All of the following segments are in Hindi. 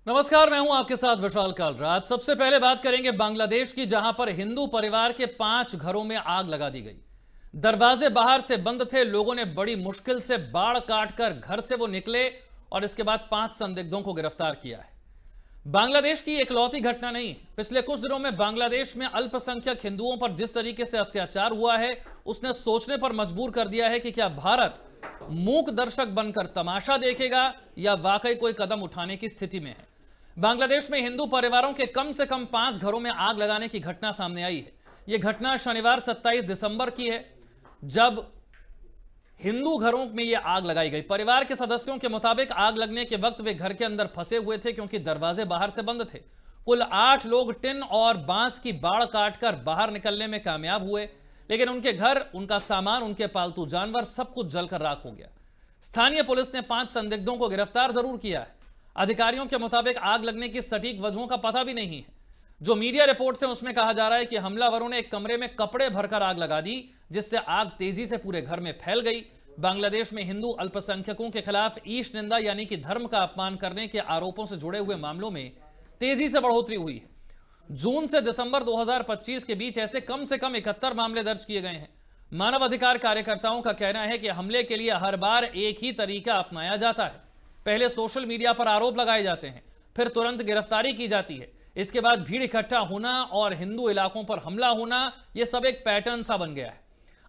नमस्कार, मैं हूं आपके साथ विशाल कालराज। सबसे पहले बात करेंगे बांग्लादेश की, जहां पर हिंदू परिवार के 5 घरों में आग लगा दी गई। दरवाजे बाहर से बंद थे, लोगों ने बड़ी मुश्किल से बाड़ काटकर घर से वो निकले और इसके बाद 5 संदिग्धों को गिरफ्तार किया है। बांग्लादेश की इकलौती घटना नहीं, पिछले कुछ दिनों में बांग्लादेश में अल्पसंख्यक हिंदुओं पर जिस तरीके से अत्याचार हुआ है, उसने सोचने पर मजबूर कर दिया है कि क्या भारत मूक दर्शक बनकर तमाशा देखेगा या वाकई कोई कदम उठाने की स्थिति में है। बांग्लादेश में हिंदू परिवारों के कम से कम 5 घरों में आग लगाने की घटना सामने आई है। यह घटना शनिवार 27 दिसंबर की है, जब हिंदू घरों में यह आग लगाई गई। परिवार के सदस्यों के मुताबिक आग लगने के वक्त वे घर के अंदर फंसे हुए थे, क्योंकि दरवाजे बाहर से बंद थे। कुल 8 लोग टिन और बांस की बाड़ काटकर बाहर निकलने में कामयाब हुए, लेकिन उनके घर, उनका सामान, उनके पालतू जानवर सब कुछ जलकर राख हो गया। स्थानीय पुलिस ने 5 संदिग्धों को गिरफ्तार जरूर किया है। अधिकारियों के मुताबिक आग लगने की सटीक वजहों का पता भी नहीं है। जो मीडिया रिपोर्ट है उसमें कहा जा रहा है कि हमलावरों ने एक कमरे में कपड़े भरकर आग लगा दी, जिससे आग तेजी से पूरे घर में फैल गई। बांग्लादेश में हिंदू अल्पसंख्यकों के खिलाफ ईश निंदा यानी कि धर्म का अपमान करने के आरोपों से जुड़े हुए मामलों में तेजी से बढ़ोतरी हुई है। जून से दिसंबर 2025 के बीच ऐसे कम से कम 71 मामले दर्ज किए गए हैं। मानव अधिकार कार्यकर्ताओं का कहना है कि हमले के लिए हर बार एक ही तरीका अपनाया जाता है। पहले सोशल मीडिया पर आरोप लगाए जाते हैं, फिर तुरंत गिरफ्तारी की जाती है, इसके बाद भीड़ इकट्ठा होना और हिंदू इलाकों पर हमला होना, यह सब एक पैटर्न सा बन गया है।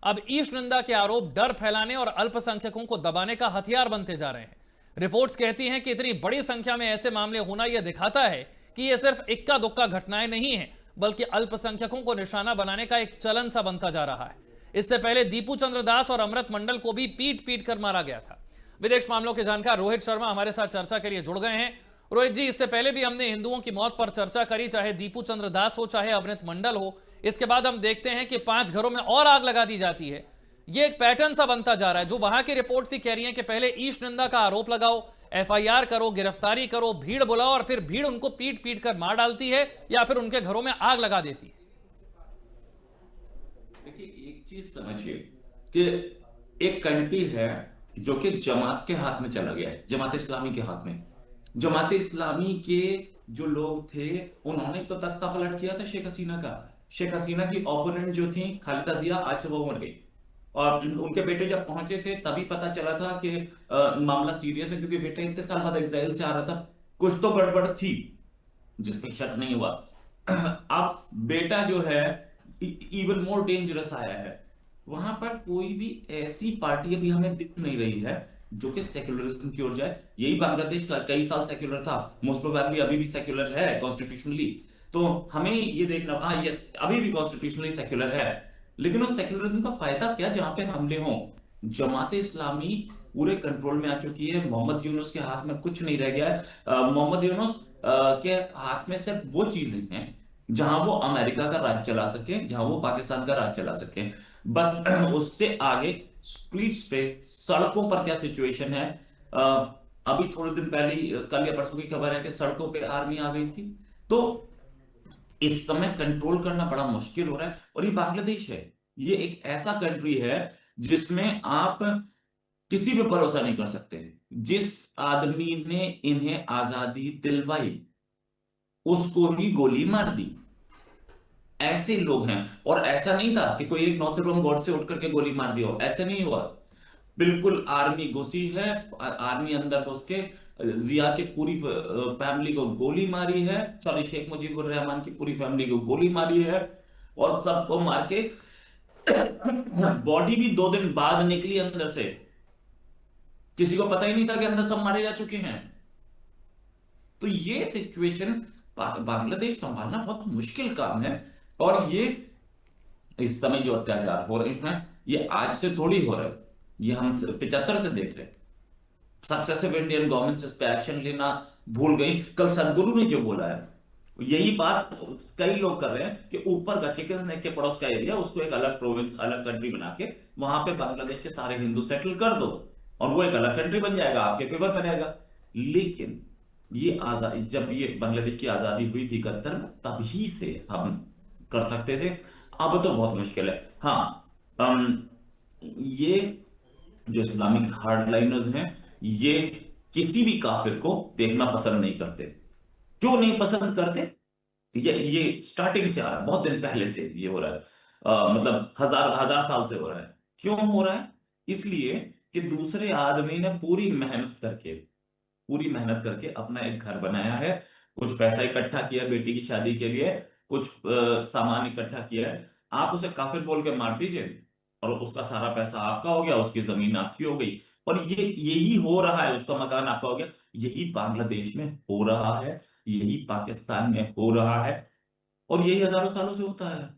अब ईश निंदा के आरोप डर फैलाने और अल्पसंख्यकों को दबाने का हथियार बनते जा रहे हैं। रिपोर्ट्स कहती हैं कि इतनी बड़ी संख्या में ऐसे मामले होना यह दिखाता है कि यह सिर्फ इक्का दुक्का घटनाएं नहीं है, बल्कि अल्पसंख्यकों को निशाना बनाने का एक चलन सा बनता जा रहा है। इससे पहले दीपू चंद्र दास और अमृत मंडल को भी पीट पीट कर मारा गया था। विदेश मामलों के जानकार रोहित शर्मा हमारे साथ चर्चा के लिए जुड़ गए हैं। रोहित जी, इससे पहले भी हमने हिंदुओं की मौत पर चर्चा करी, चाहे दीपू चंद्र दास हो, चाहे अमृत मंडल हो। इसके बाद हम देखते हैं कि 5 घरों में और आग लगा दी जाती है। यह एक पैटर्न सा बनता जा रहा है। जो वहां की रिपोर्ट ही कह रही है कि पहले ईश निंदा का आरोप लगाओ, FIR करो, गिरफ्तारी करो, भीड़ बुलाओ और फिर भीड़ उनको पीट पीट कर मार डालती है या फिर उनके घरों में आग लगा देती है। देखिए, एक चीज समझिए कि एक कंट्री है जो कि जमात के हाथ में चला गया है, जमात इस्लामी के हाथ में। जमात इस्लामी के जो लोग थे उन्होंने तो तख्ता पलट किया था शेख हसीना का। शेख हसीना की ओपोनेंट जो थी खालिदा जिया, आज वो मर गई। और उनके बेटे जब पहुंचे थे तभी पता चला था कि मामला सीरियस है, क्योंकि बेटे इतने साल बाद एग्जाइल से आ रहा था। कुछ तो गड़बड़ थी जिसपे शक नहीं हुआ। अब बेटा जो है इवन मोर डेंजरस आया है। वहां पर कोई भी ऐसी पार्टी अभी हमें दिख नहीं रही है जो कि सेक्युलरिज्म की ओर जाए। यही बांग्लादेश का कई साल सेक्युलर था, मोस्ट प्रोबेबली अभी भी सेक्युलर है कॉन्स्टिट्यूशनली। तो हमें ये देखना, हाँ यस, अभी भी कॉन्स्टिट्यूशनली सेक्युलर है, लेकिन उस सेक्युलरिज्म का फायदा क्या जहां पे हमले हों। जमात इस्लामी पूरे कंट्रोल में आ चुकी है। मोहम्मद यूनुस के हाथ में कुछ नहीं रह गया है। मोहम्मद यूनुस के हाथ में सिर्फ वो चीजें हैं जहां वो अमेरिका का राज चला सके, जहां वो पाकिस्तान का राज चला सके, बस। उससे आगे स्ट्रीट्स पे, सड़कों पर क्या सिचुएशन है। अभी थोड़े दिन पहले, कल या परसों की खबर है कि सड़कों पे आर्मी आ गई थी। तो इस समय कंट्रोल करना बड़ा मुश्किल हो रहा है। और ये बांग्लादेश है, ये एक ऐसा कंट्री है जिसमें आप किसी पे भरोसा नहीं कर सकते। जिस आदमी ने इन्हें आजादी दिलवाई उसको ही गोली मार दी। ऐसे लोग हैं। और ऐसा नहीं था कि कोई एक नौतरुम गॉड से उठ करके गोली मार दिया हो, ऐसे नहीं हुआ। बिल्कुल आर्मी घुसी है, आर्मी अंदर घुस के जिया के पूरी फैमिली को गोली मारी है, सॉरी शेख मुजीबुर रहमान की पूरी फैमिली को गोली मारी है, और सबको मार के बॉडी भी 2 दिन बाद निकली अंदर से। किसी को पता ही नहीं था कि अंदर सब मारे जा चुके हैं। तो ये सिचुएशन बांग्लादेश संभालना बहुत मुश्किल काम है। और ये इस समय जो अत्याचार हो रहे हैं ये आज से थोड़ी हो रहे हैं, ये हम 75 से देख रहे हैं। सक्सेसिव इंडियन गवर्नमेंट इस पे एक्शन लेना भूल गई। कल सदगुरु ने जो बोला है यही बात कई लोग कर रहे हैं कि ऊपर का चिकन नेक के पड़ोस का एरिया, उसको एक अलग प्रोविंस, अलग कंट्री बना के वहां पे बांग्लादेश के सारे हिंदू सेटल कर दो और वो एक अलग कंट्री बन जाएगा, आपके फेवर में रहेगा। लेकिन ये आजादी, जब ये बांग्लादेश की आजादी हुई थी 71 में, तभी से हम कर सकते थे। अब तो बहुत मुश्किल है। हाँ, ये जो इस्लामिक हार्डलाइनर्स हैं ये किसी भी काफिर को देखना पसंद नहीं करते। जो नहीं पसंद करते, ये स्टार्टिंग से आ रहा है, बहुत दिन पहले से ये हो रहा है। मतलब हजार हजार साल से हो रहा है। क्यों हो रहा है? इसलिए कि दूसरे आदमी ने पूरी मेहनत करके अपना एक घर बनाया है, कुछ पैसा इकट्ठा किया बेटी की शादी के लिए, कुछ सामान इकट्ठा किया है। आप उसे काफिर बोल के मार दीजिए और उसका सारा पैसा आपका हो गया, उसकी जमीन आपकी हो गई। और ये यही हो रहा है, उसका मकान आपका हो गया। यही बांग्लादेश में हो रहा है, यही पाकिस्तान में हो रहा है, और यही हजारों सालों से होता है।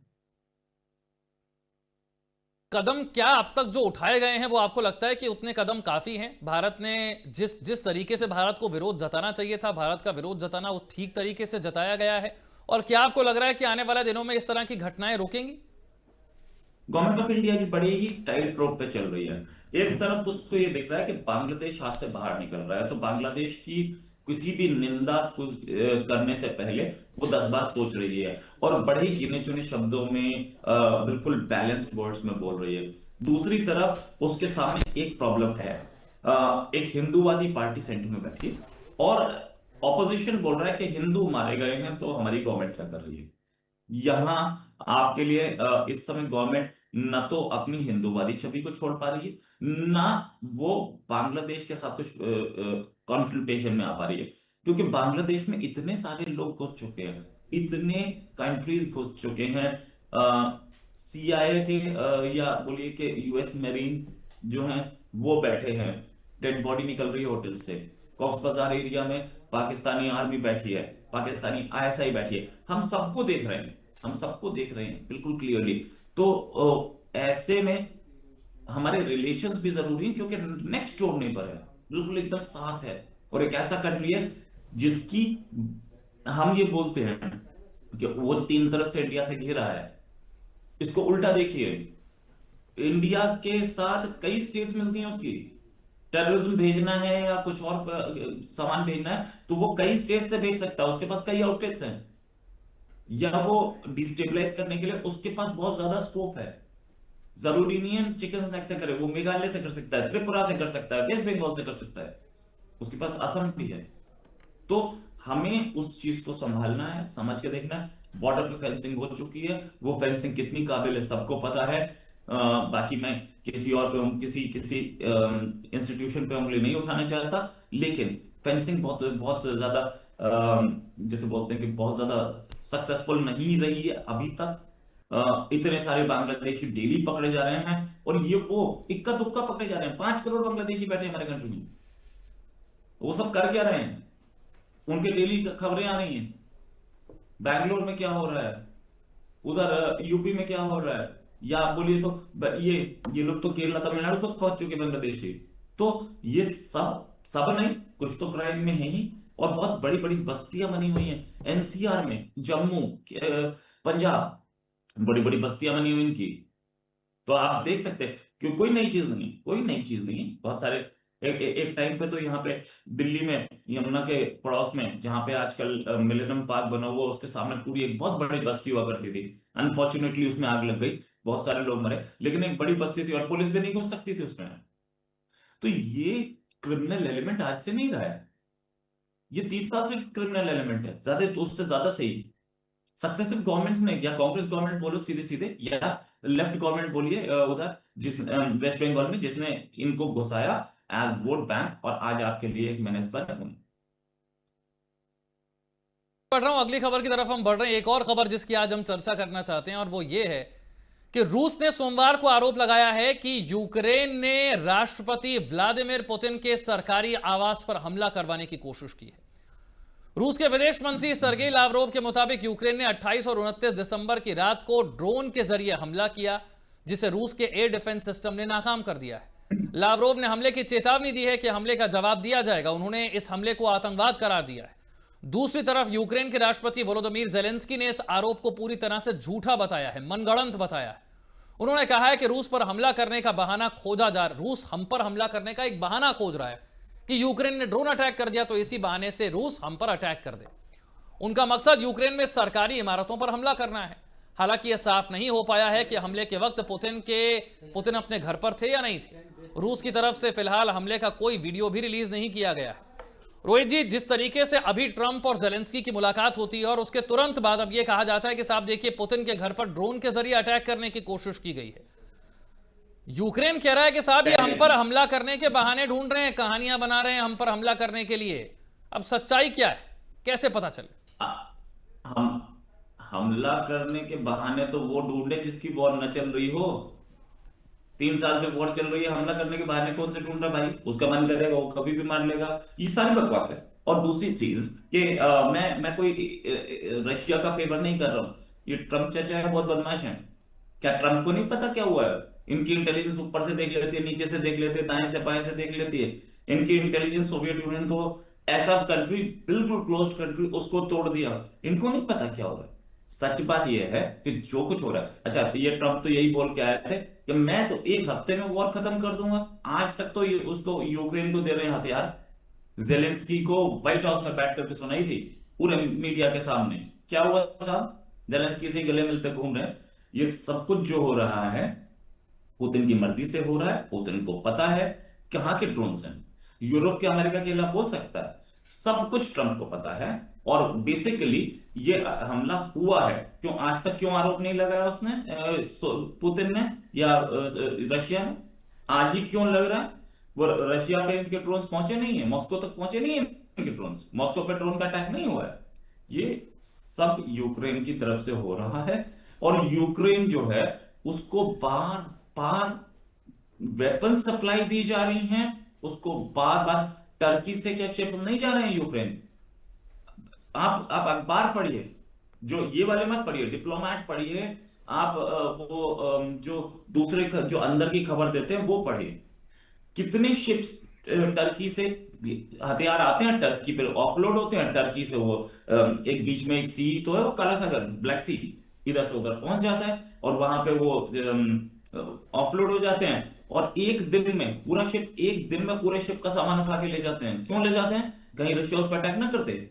कदम क्या अब तक जो उठाए गए हैं वो आपको लगता है कि उतने कदम काफी हैं? भारत ने जिस जिस तरीके से भारत को विरोध जताना चाहिए था, भारत का विरोध जताना उस ठीक तरीके से जताया गया है? और क्या आपको लग रहा है कि आने वाले दिनों में इस तरह की घटनाएं रुकेंगी? गवर्नमेंट ऑफ इंडिया की बड़ी ही टाइट रोप पे चल रही है। एक तरफ उसको ये दिख रहा है कि बांग्लादेश हाथ से बाहर निकल रहा है, तो बांग्लादेश की किसी भी निंदा करने से पहले वो 10 बार सोच रही है और बड़े ही गिने चुने शब्दों में बिल्कुल बैलेंस्ड वर्ड्स में बोल रही है। दूसरी तरफ उसके सामने एक प्रॉब्लम है, एक हिंदूवादी पार्टी सेंटर में बैठी है और ऑपोजिशन बोल रहा है कि हिंदू मारे गए हैं तो हमारी गवर्नमेंट क्या कर रही है। यहाँ आपके लिए इस समय गवर्नमेंट न तो अपनी हिंदूवादी छवि को छोड़ पा रही है, ना वो बांग्लादेश के साथ कुछ कॉन्फ्रंटेशन में आ पा रही है, क्योंकि बांग्लादेश में इतने सारे लोग घुस चुके हैं, इतने कंट्रीज घुस चुके हैं। सीआईए के या बोलिए कि यूएस मेरीन जो हैं वो बैठे हैं, डेड बॉडी निकल रही है होटल से। कॉक्स बाजार एरिया में पाकिस्तानी आर्मी बैठी है, पाकिस्तानी आईएसआई बैठी है। हम सबको देख रहे हैं, हम सबको देख रहे हैं बिल्कुल क्लियरली। तो ऐसे में हमारे रिलेशंस भी जरूरी है, क्योंकि नेक्स्ट डोर नेबर है, बिल्कुल एकदम साथ है, और एक ऐसा कंट्री है जिसकी हम ये बोलते हैं कि वो 3 तरफ से इंडिया से घिरा है। इसको उल्टा देखिए, इंडिया के साथ कई स्टेट्स मिलती हैं उसकी। टेररिज्म भेजना है या कुछ और सामान भेजना है तो वो कई स्टेट से भेज सकता है, उसके पास कई आउटलेट्स हैं। या वो डिस्टेबलाइज करने के लिए उसके पास बहुत ज्यादा स्कोप है। जरूरी नहीं है चिकन स्नैक से करे, वो मेघालय से कर सकता है, त्रिपुरा से कर सकता है, वेस्ट बंगाल से कर सकता है, उसके पास असम भी है। तो हमें उस चीज को संभालना है, समझ के देखना है। बॉर्डर पे फेंसिंग हो चुकी है, वो फेंसिंग कितनी काबिल है सबको पता है। बाकी मैं किसी और पे किसी किसी इंस्टीट्यूशन पे उंगली नहीं उठाना चाहता, लेकिन फेंसिंग बहुत बहुत ज्यादा जैसे बोलते हैं कि बहुत ज्यादा सक्सेसफुल नहीं रही है अभी तक। इतने सारे बांग्लादेशी डेली पकड़े जा रहे हैं, और ये वो इक्का दुक्का पकड़े जा रहे हैं। 5 करोड़ बांग्लादेशी बैठे हैं हमारे कंट्री में, वो सब कर क्या रहे हैं? उनके डेली खबरें आ रही हैं। बैंगलोर में क्या हो रहा है, उधर यूपी में क्या हो रहा है, या आप बोलिए तो ये लोग तो केरला तमिलनाडु तक पहुंच चुके बांग्लादेशी। तो ये सब सब नहीं, कुछ तो क्राइम में है ही, और बहुत बड़ी बड़ी बस्तियां बनी हुई हैं एनसीआर में, जम्मू पंजाब, बड़ी बड़ी बस्तियां बनी हुई इनकी। तो आप देख सकते हैं कि कोई नई चीज नहीं, कोई नई चीज नहीं। बहुत सारे एक टाइम पे तो यहाँ पे दिल्ली में यमुना के पड़ोस में, जहां पे आजकल मिलेनियम पार्क बना हुआ, उसके सामने पूरी एक बहुत बड़ी बस्ती हुआ करती थी। अनफॉर्चुनेटली उसमें आग लग गई, बहुत सारे लोग मरे, लेकिन एक बड़ी बस्ती थी और पुलिस भी नहीं घुस सकती थी उसमें। तो ये क्रिमिनल एलिमेंट आज से नहीं रहा है, ये 30 साल से क्रिमिनल एलिमेंट है, ज्यादा तो उससे ज्यादा सही। सक्सेसिव गवर्नमेंट्स ने, या कांग्रेस गवर्नमेंट बोलो सीधे सीधे, या लेफ्ट गवर्नमेंट बोलिए उधर जिस वेस्ट बंगाल में, जिसने इनको घुसाया एज वोट बैंक, और आज आपके लिए एक मैनेज पर बढ़ रहा हूं, अगली खबर की तरफ हम बढ़ रहे हैं। एक और खबर जिसकी आज हम चर्चा करना चाहते हैं, और वो ये है कि रूस ने सोमवार को आरोप लगाया है कि यूक्रेन ने राष्ट्रपति व्लादिमीर पुतिन के सरकारी आवास पर हमला करवाने की कोशिश की है। रूस के विदेश मंत्री सर्गेई लावरोव के मुताबिक यूक्रेन ने 28 और 29 दिसंबर की रात को ड्रोन के जरिए हमला किया, जिसे रूस के एयर डिफेंस सिस्टम ने नाकाम कर दिया है। लावरोव ने हमले की चेतावनी दी है कि हमले का जवाब दिया जाएगा। उन्होंने इस हमले को आतंकवाद करार दिया है। दूसरी तरफ यूक्रेन के राष्ट्रपति वोलोदिमीर जेलेंस्की ने इस आरोप को पूरी तरह से झूठा बताया है, मनगढ़ंत बताया है। उन्होंने कहा है कि रूस पर हमला करने का बहाना रूस हम पर हमला करने का एक बहाना खोज रहा है कि यूक्रेन ने ड्रोन अटैक कर दिया तो इसी बहाने से रूस हम पर अटैक कर दे। उनका मकसद यूक्रेन में सरकारी इमारतों पर हमला करना है। हालांकि यह साफ नहीं हो पाया है कि हमले के वक्त पुतिन अपने घर पर थे या नहीं थे। रूस की तरफ से फिलहाल हमले का कोई वीडियो भी रिलीज नहीं किया गया है। रोहित जी, जिस तरीके से अभी ट्रंप और जेलेंस्की की मुलाकात होती है और उसके तुरंत बाद अब यह कहा जाता है कि साहब देखिए पुतिन के घर पर ड्रोन के जरिए अटैक करने की कोशिश की गई है। यूक्रेन कह रहा है कि साहब ये हम पर हमला करने के बहाने ढूंढ रहे हैं, कहानियां बना रहे हैं हम पर हमला करने के लिए। अब सच्चाई क्या है, कैसे पता चले? हम हमला करने के बहाने तो वो ढूंढे जिसकी वॉर न चल रही हो। 3 साल से वॉर चल रही है, हमला करने के बहाने कौन से ढूंढ रहा भाई? उसका मन करेगा वो कभी भी मार लेगा। ये सारी बकवास है। और दूसरी चीज कि मैं कोई रशिया का फेवर नहीं कर रहा हूँ। ये ट्रम्प चाचा है, बहुत बदमाश है। क्या ट्रम्प को नहीं पता क्या हुआ है? इनकी इंटेलिजेंस ऊपर से देख लेती है, नीचे से देख लेती है, दाएं से बाएं से देख लेती है। इनकी इंटेलिजेंस सोवियत यूनियन को, ऐसा कंट्री बिल्कुल क्लोज्ड कंट्री, उसको तोड़ दिया। इनको नहीं पता क्या हो रहा है। सच बात यह है कि जो कुछ हो रहा है, अच्छा ये ट्रम्प तो यही बोल के आए थे कि मैं तो 1 हफ्ते में वॉर खत्म कर दूंगा। आज तक तो ये उसको यूक्रेन को दे रहे हैं हथियार। जेलेंस्की को व्हाइट हाउस में बैठ करके सुनाई थी पूरे मीडिया के सामने। क्या हुआ साहब? जेलेंस्की से गले मिलते घूम रहे हैं। ये सब कुछ जो हो रहा है पुतिन की मर्जी से हो रहा है। पुतिन को पता है कहां के ड्रोन हैं। यूरोप के, अमेरिका के खिलाफ बोल सकता है। सब कुछ ट्रंप को पता है। और बेसिकली ये हमला हुआ है क्यों? आज तक क्यों आरोप नहीं लगाया उसने, पुतिन ने या रशिया ने? आज ही क्यों लग रहा है? वो रशिया पे इनके ड्रोन पहुंचे नहीं है, मॉस्को तक पहुंचे नहीं है इनके ड्रोन। मॉस्को पे ड्रोन का अटैक नहीं हुआ है। ये सब यूक्रेन की तरफ से हो रहा है। और यूक्रेन जो है उसको बार बार वेपन सप्लाई दी जा रही हैं। उसको बार बार टर्की से क्या शिप नहीं जा रहे हैं यूक्रेन? आप अखबार पढ़िए, जो ये वाले मत पढ़िए, डिप्लोमेट पढ़िए। आप जो दूसरे जो अंदर की खबर देते हैं वो पढ़िए। कितने शिप्स टर्की से हथियार आते हैं, टर्की पे ऑफलोड होते हैं। टर्की से वो एक बीच में एक सी तो है, वो काला सागर, ब्लैक सी, इधर से उधर पहुंच जाता है और वहां पे वो ऑफलोड हो जाते हैं। और एक दिन में पूरा शिप, एक दिन में पूरे शिप का सामान उठा के ले जाते हैं। क्यों ले जाते हैं? कहीं रशिया उस पर अटैक ना करते।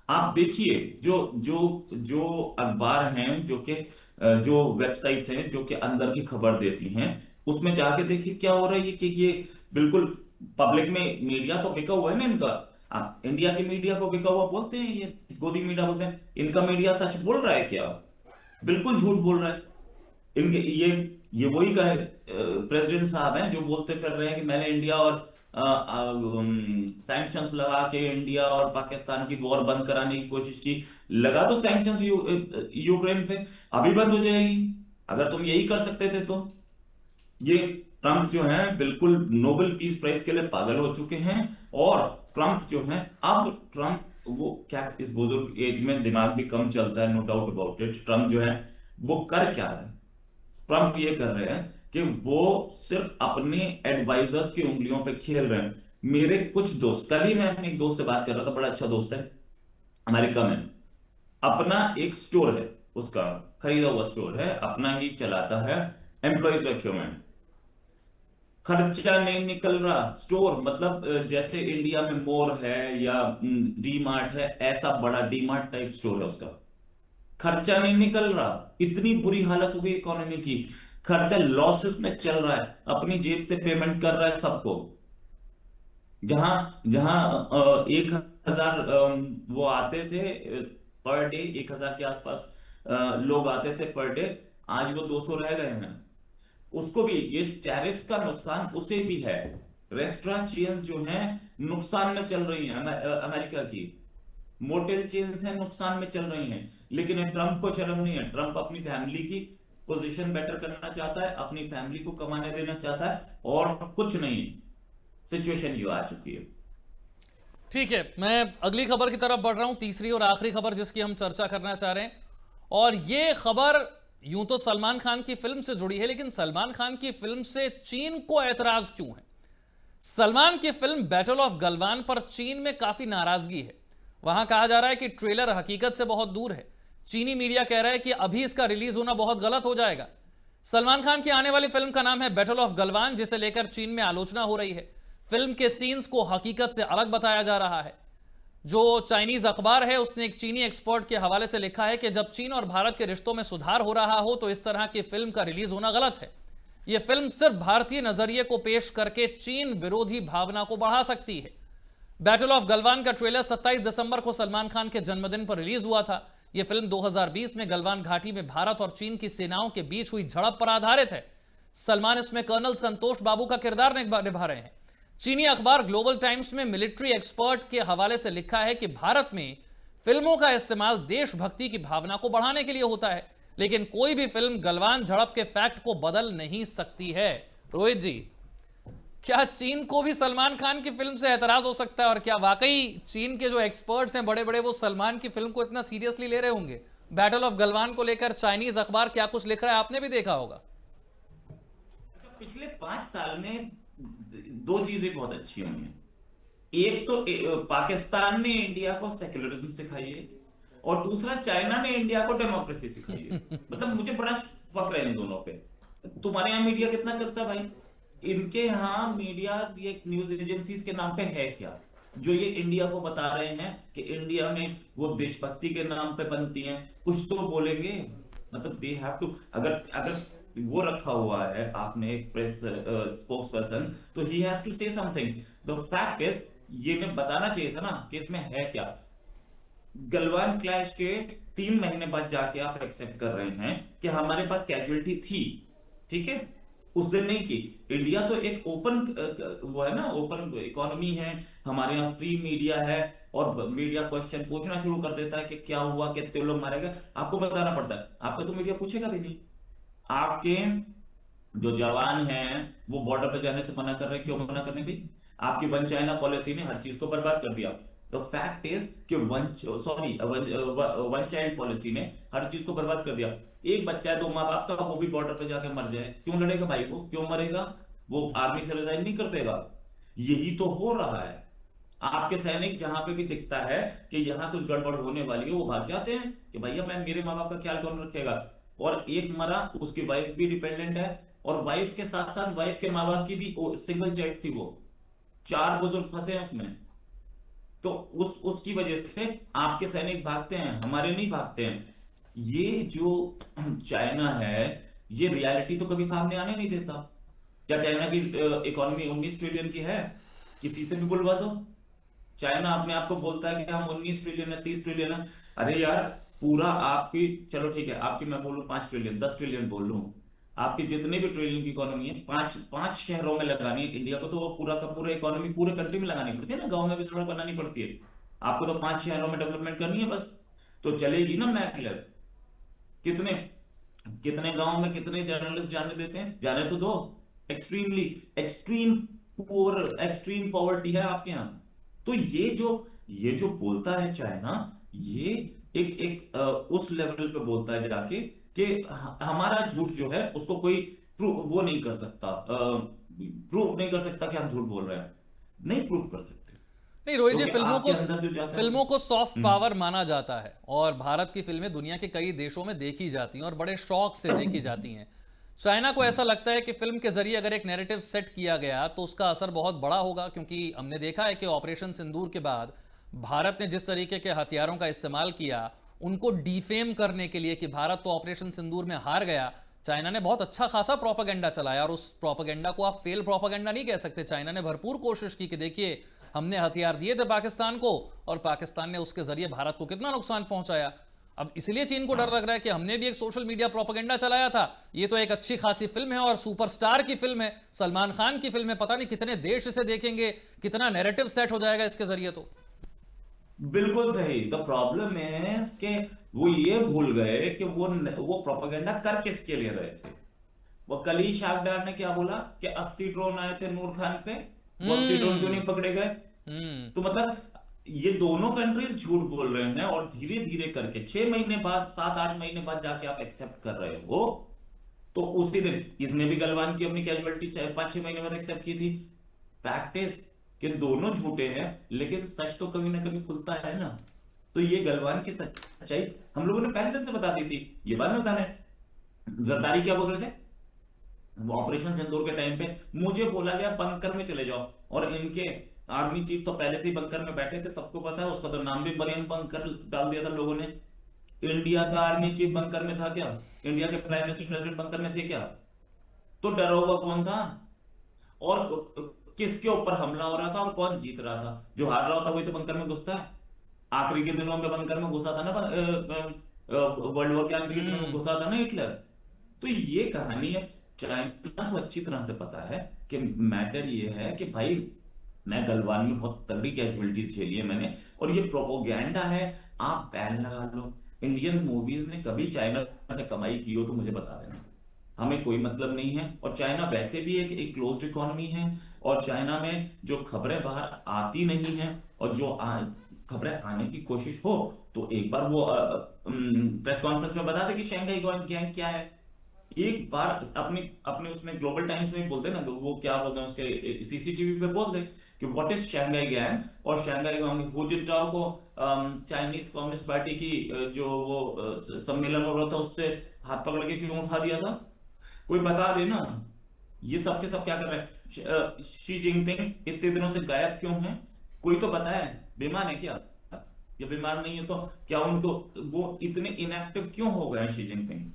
आप देखिए जो जो जो अखबार हैं, जो वेबसाइट्स हैं जो कि अंदर की खबर देती हैं, उसमें जाके देखिए क्या हो रहा है। कि ये बिल्कुल पब्लिक में मीडिया तो बिका हुआ है ना इनका। इंडिया की मीडिया को बिका हुआ बोलते हैं, ये गोदी मीडिया बोलते हैं। इनका मीडिया सच बोल रहा है क्या? बिल्कुल झूठ बोल रहा है। इनके ये वही प्रेसिडेंट साहब हैं जो बोलते फिर रहे हैं कि मैंने इंडिया और सैंक्शंस लगा के इंडिया और पाकिस्तान की वॉर बंद कराने की कोशिश की। लगा दो सैंक्शंस यूक्रेन पे, अभी बंद हो जाएगी अगर तुम यही कर सकते थे तो। ये ट्रंप जो है बिल्कुल नोबेल पीस प्राइज के लिए पागल हो चुके हैं। और ट्रंप जो है, अब ट्रंप वो क्या, इस बुजुर्ग एज में दिमाग भी कम चलता है, no doubt about it. Trump जो है वो कर क्या रहे हैं? ट्रंप ये कर रहे हैं कि वो सिर्फ अपने एडवाइजर्स की उंगलियों पे खेल रहे हैं। मेरे कुछ दोस्त, कल ही मैं अपने एक दोस्त से बात कर रहा था, बड़ा अच्छा दोस्त है, अमेरिका में अपना एक स्टोर है, उसका खरीदा हुआ स्टोर है, अपना ही चलाता है, एम्प्लॉयज रखे हुए हैं, खर्चा नहीं निकल रहा। स्टोर मतलब जैसे इंडिया में मोर है या डी मार्ट है, ऐसा बड़ा डी मार्ट टाइप स्टोर है उसका। खर्चा नहीं निकल रहा। इतनी बुरी हालत हो गई इकोनॉमी की, खर्चा लॉसेस में चल रहा है, अपनी जेब से पेमेंट कर रहा है सबको। जहां जहां 1,000 वो आते थे पर डे, 1,000 के आसपास लोग आते थे पर डे, आज वो 200 रह गए हैं। उसको भी ये टैरिफ्स का नुकसान उसे भी है। रेस्टोरेंट चेन्स जो हैं नुकसान में चल रही हैं, अमेरिका की मोटेल चेन्स हैं नुकसान में चल रही हैं। लेकिन ट्रंप को शर्म नहीं है। ट्रंप अपनी फैमिली की पोजीशन बेटर करना चाहता है, अपनी फैमिली को कमाने देना चाहता है, और कुछ नहीं। सिचुएशन ये आ चुकी है। ठीक है, मैं अगली खबर की तरफ बढ़ रहा हूं, तीसरी और आखिरी खबर जिसकी हम चर्चा करना चाह रहे हैं। और ये खबर यूं तो सलमान खान की फिल्म से जुड़ी है, लेकिन सलमान खान की फिल्म से चीन को ऐतराज क्यों है? सलमान की फिल्म बैटल ऑफ गलवान पर चीन में काफी नाराजगी है। वहां कहा जा रहा है कि ट्रेलर हकीकत से बहुत दूर है। चीनी मीडिया कह रहा है कि अभी इसका रिलीज होना बहुत गलत हो जाएगा। सलमान खान की आने वाली फिल्म का नाम है बैटल ऑफ गलवान, जिसे लेकर चीन में आलोचना हो रही है। फिल्म के सीन्स को हकीकत से अलग बताया जा रहा है। जो चाइनीज अखबार है उसने एक चीनी एक्सपर्ट के हवाले से लिखा है कि जब चीन और भारत के रिश्तों में सुधार हो रहा हो तो इस तरह की फिल्म का रिलीज होना गलत है। यह फिल्म सिर्फ भारतीय नजरिए को पेश करके चीन विरोधी भावना को बढ़ा सकती है। बैटल ऑफ गलवान का ट्रेलर 27 दिसंबर को सलमान खान के जन्मदिन पर रिलीज हुआ था। यह फिल्म 2020 में गलवान घाटी में भारत और चीन की सेनाओं के बीच हुई झड़प पर आधारित है। सलमान इसमें कर्नल संतोष बाबू का किरदार निभा रहे हैं। चीनी अखबार ग्लोबल टाइम्स में मिलिट्री एक्सपर्ट के हवाले से लिखा है कि भारत में फिल्मों का इस्तेमाल देशभक्ति की भावना को बढ़ाने के लिए होता है, लेकिन कोई भी फिल्म गलवान झड़प के फैक्ट को बदल नहीं सकती है। रोहित जी, क्या चीन को भी सलमान खान की फिल्म से एतराज हो सकता है? और क्या वाकई चीन के जो एक्सपर्ट्स हैं बड़े बड़े, वो सलमान की फिल्म को इतना सीरियसली ले रहे होंगे? बैटल ऑफ गलवान को लेकर चाइनीज अखबार क्या कुछ लिख रहा है, आपने भी देखा होगा। पिछले 5 साल में 2 चीजें बहुत अच्छी हुई हैं। एक तो पाकिस्तान ने इंडिया को सेक्युलरिज्म सिखाई है, और दूसरा चाइना ने इंडिया को डेमोक्रेसी सिखाई है। मतलब मुझे बड़ा फक्र है इन दोनों पे। तुम्हारे यहाँ मीडिया कितना चलता है भाई? इनके यहाँ मीडिया ये न्यूज एजेंसीज के नाम पे है क्या, जो ये इंडिया को बता रहे हैं कि इंडिया में वो देशभक्ति के नाम पे बनती हैं? कुछ तो बोलेंगे। मतलब दे हैव टू, अगर अगर वो रखा हुआ है आपने एक प्रेस स्पोक्स पर्सन, तो he has to say something. The fact is, ये मैं बताना चाहिए था ना कि इसमें है क्या। गलवान क्लैश के 3 महीने बाद जाके आप एक्सेप्ट कर रहे हैं कि हमारे पास कैजुअलिटी थी, ठीक है, उस दिन नहीं की। इंडिया तो एक ओपन वो है ना, ओपन इकोनॉमी है, हमारे यहाँ फ्री मीडिया है, और मीडिया क्वेश्चन पूछना शुरू कर देता है कि क्या हुआ, कितने लोग मारे गए, आपको बताना पड़ता है। आपका तो मीडिया पूछेगा भी नहीं। आपके जो जवान हैं वो बॉर्डर पे जाने से मना कर रहे हैं, क्यों मना करने भी? आपकी वन चाइना पॉलिसी ने हर चीज को बर्बाद कर दिया। तो फैक्ट इज कि वन चाइल्ड पॉलिसी ने हर चीज को बर्बाद कर दिया। एक बच्चा है 2 माँ बाप का, वो भी बॉर्डर पे जाके मर जाए, क्यों लड़ेगा भाई? वो क्यों मरेगा? वो आर्मी से रिजाइन नहीं कर देगा। यही तो हो रहा है। आपके सैनिक जहां पे भी दिखता है कि यहाँ कुछ गड़बड़ होने वाली है, वो भाग जाते हैं कि भैया मैं, मेरे माँ बाप का ख्याल कौन रखेगा? और एक मरा, उसकी वाइफ भी डिपेंडेंट है, और वाइफ के साथ साथ वाइफ के माँ बाप की भी सिंगल चाइल्ड थी, वो 4 बुजुर्ग फंसे हैं उसमें। तो उसकी वजह से आपके सैनिक भागते हैं, हमारे नहीं भागते हैं। ये जो चाइना है, ये रियलिटी तो कभी सामने आने नहीं देता। क्या चाइना की इकोनॉमी 19 ट्रिलियन की है? किसी से भी बुलवा दो। चाइना अपने आप को बोलता है कि हम 19 ट्रिलियन है, 30 ट्रिलियन है। अरे यार, पूरा आपकी, चलो ठीक है, आपकी मैं बोलूं 5 ट्रिलियन, 10 ट्रिलियन बोल लूं, आपकी जितने भी ट्रिलियन की इकोनॉमी है, 5 शहरों में लगानी है इंडिया को, तो वो पूरा का पूरा इकोनॉमी पूरे कंट्री में लगानी पड़ती है ना, गांव में भी सड़क बनानी पड़ती है। आपको तो 5 शहरों में डेवलपमेंट करनी है बस, तो चलेगी ना मैकलर। कितने कितने गांव में कितने जर्नलिस्ट जाने देते हैं? जाने तो दो। Extremely extreme poor, extreme poverty है आपके यहाँ। तो ये जो बोलता है चाइना, ये एक एक उस लेवल पे बोलता है जाके कि हमारा झूठ जो है उसको कोई वो नहीं कर सकता, प्रूव नहीं कर सकता कि हम झूठ बोल रहे हैं। नहीं प्रूव कर सकते। नहीं रोहित जी, क्योंकि आपके अंदर जो जाता है फिल्मों को सॉफ्ट पावर माना जाता है, और भारत की फिल्में दुनिया के कई देशों में देखी जाती हैं और बड़े शौक से देखी जाती हैं। चाइना को ऐसा लगता है कि फिल्म के जरिए अगर एक नैरेटिव सेट किया गया तो उसका असर बहुत बड़ा होगा, क्योंकि हमने देखा है कि ऑपरेशन सिंदूर के बाद भारत ने जिस तरीके के हथियारों का इस्तेमाल किया उनको डिफेम करने के लिए कि भारत तो ऑपरेशन सिंदूर में हार गया, चाइना ने बहुत अच्छा खासा प्रोपेगेंडा चलाया। और उस प्रोपेगेंडा को आप फेल प्रोपेगेंडा नहीं कह सकते। चाइना ने भरपूर कोशिश की कि देखिए हमने हथियार दिए थे पाकिस्तान को, और पाकिस्तान ने उसके जरिए भारत को कितना नुकसान पहुंचाया। अब इसलिए चीन को डर लग रहा है कि हमने भी एक सोशल मीडिया प्रोपेगेंडा चलाया था, ये तो एक अच्छी खासी फिल्म है और सुपरस्टार की फिल्म है, सलमान खान की फिल्म है, पता नहीं कितने देश इसे देखेंगे, कितना नैरेटिव सेट हो जाएगा इसके जरिए। तो बिल्कुल सही। द प्रॉब्लम है कि वो ये भूल गए कि वो प्रोपेगेंडा कर किसके लिए रहे थे। वो कल ही शाहडार ने क्या बोला कि 80 ड्रोन आए थे नूर खान पे, वो 80 ड्रोन क्यों नहीं पकड़े गए? तो मतलब ये दोनों कंट्रीज झूठ बोल रहे हैं, और धीरे धीरे करके 6 महीने बाद, 7-8 महीने बाद जाके आप एक्सेप्ट कर रहे हो। तो उसी दिन इसने भी गलवान की अपनी कैजुअलिटी 5-6 महीने बाद एक्सेप्ट की थी। फैक्ट इज कि दोनों झूठे हैं, लेकिन सच तो कभी ना कभी खुलता है ना। तो ये गलवान की सच्चाई हम लोगों ने पहले दिन से बता दी थी, ये बाद में बताने। जरदारी क्या बोल रहे थे ऑपरेशन सिंदूर के टाइम पे? मुझे बोला गया बंकर में चले जाओ, और इनके आर्मी चीफ तो पहले से ही बंकर में बैठे थे, सबको पता है। उसका तो नाम भी बनियन बंकर डाल दिया था लोगों ने। इंडिया का आर्मी चीफ बंकर में था क्या? इंडिया के प्राइम मिनिस्टर प्रेसिडेंट बंकर में थे क्या? तो डरा हुआ कौन था? और किसके ऊपर हमला हो रहा था और कौन जीत रहा था। जो हार रहा होता वही तो बंकर में घुसता है। आखिरी के दिनों में बंकर में घुसा था ना, वर्ल्ड वॉर के आखिरी के दिनों में हम्म। घुसा था ना हिटलर। तो ये कहानी है। चाइना को अच्छी तरह से पता है कि मैटर ये है कि भाई, मैं गलवान में बहुत तगड़ी कैजुअलिटीज झेली है मैंने, और ये प्रोपोगेंडा है। आप बैन लगा लो। इंडियन मूवीज ने कभी चाइना से कमाई की हो तो मुझे बता देना, हमें कोई मतलब नहीं है। और चाइना वैसे भी एक क्लोज्ड इकोनॉमी है, और चाइना में जो खबरें बाहर आती नहीं हैं, और जो खबरें आने की कोशिश हो तो एक बार वो प्रेस कॉन्फ्रेंस में बता दे कि शंघाई गैंग क्या है। एक बार अपनी अपने उसमें ग्लोबल टाइम्स में बोल दे ना, वो क्या बोलते हैं उसके सीसीटीवी पे बोल दे कि व्हाट इज शंघाई गैंग, और शंघाई गैंग हु जिनटाओ को चाइनीज कम्युनिस्ट पार्टी की जो वो सम्मेलन हो रहा था उससे हाथ पकड़ के क्यों उठा दिया था। कोई बता दे ना। ये सब के सब क्या कर रहे हैं। शी जिनपिंग इतने दिनों से गायब क्यों है, कोई तो बताए। बीमार है क्या, या बीमार नहीं है तो क्या उनको, वो इतने इनएक्टिव क्यों हो गए हैं शी जिनपिंग,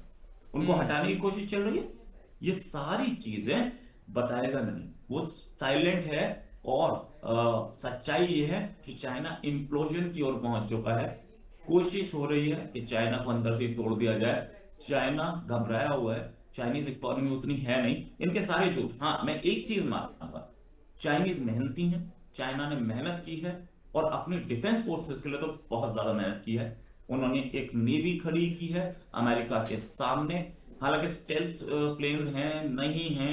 उनको हटाने की कोशिश चल रही है। ये सारी चीजें बताएगा नहीं, वो साइलेंट है। और सच्चाई ये है कि चाइना इम्प्लोजन की ओर पहुंच चुका है। कोशिश हो रही है कि चाइना को अंदर से ही तोड़ दिया जाए। चाइना घबराया हुआ है। चाइनीज इकोनॉमी उतनी है नहीं। इनके सारे झूठ, हाँ मैं एक चीज मानूंगा, चाइनीज मेहनती हैं। चाइना ने मेहनत की है, और अपनी डिफेंस फोर्सेस के लिए तो बहुत ज्यादा मेहनत की है। उन्होंने एक नेवी खड़ी की है अमेरिका के सामने। हालांकि स्टेल्थ प्लेन है नहीं है,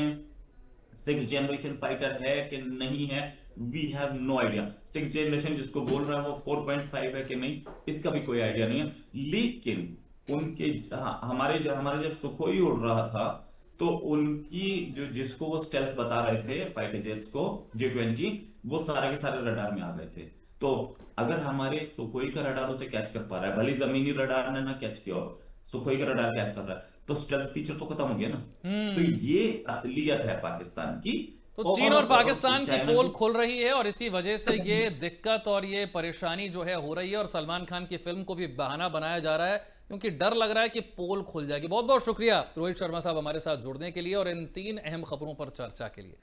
सिक्स जनरेशन फाइटर है कि नहीं है, we have no idea. Six generation जिसको बोल रहा है वो 4.5 है कि नहीं, इसका भी कोई आइडिया नहीं है। लेकिन उनके हमारे जब सुखोई उड़ रहा था, तो उनकी जो जिसको वो स्टेल्थ बता रहे थे फाइटर जेट्स को, J-20, वो सारे के सारे रडार में आ गए थे। तो अगर हमारे सुखोई का रडार उसे कैच कर पा रहा है, भले जमीनी रडार ने ना कैच किया हो, सुखोई का रडार कैच कर रहा है, तो स्टेल्थ फीचर तो खत्म हो गया ना। तो हम्म। ये असलियत है पाकिस्तान की। तो चीन और और पाकिस्तान की चाइना पोल की। खुल रही है, और इसी वजह से ये दिक्कत और ये परेशानी जो है हो रही है, और सलमान खान की फिल्म को भी बहाना बनाया जा रहा है क्योंकि डर लग रहा है कि पोल खुल जाएगी। बहुत बहुत शुक्रिया रोहित शर्मा साहब हमारे साथ जुड़ने के लिए और इन 3 अहम खबरों पर चर्चा के लिए।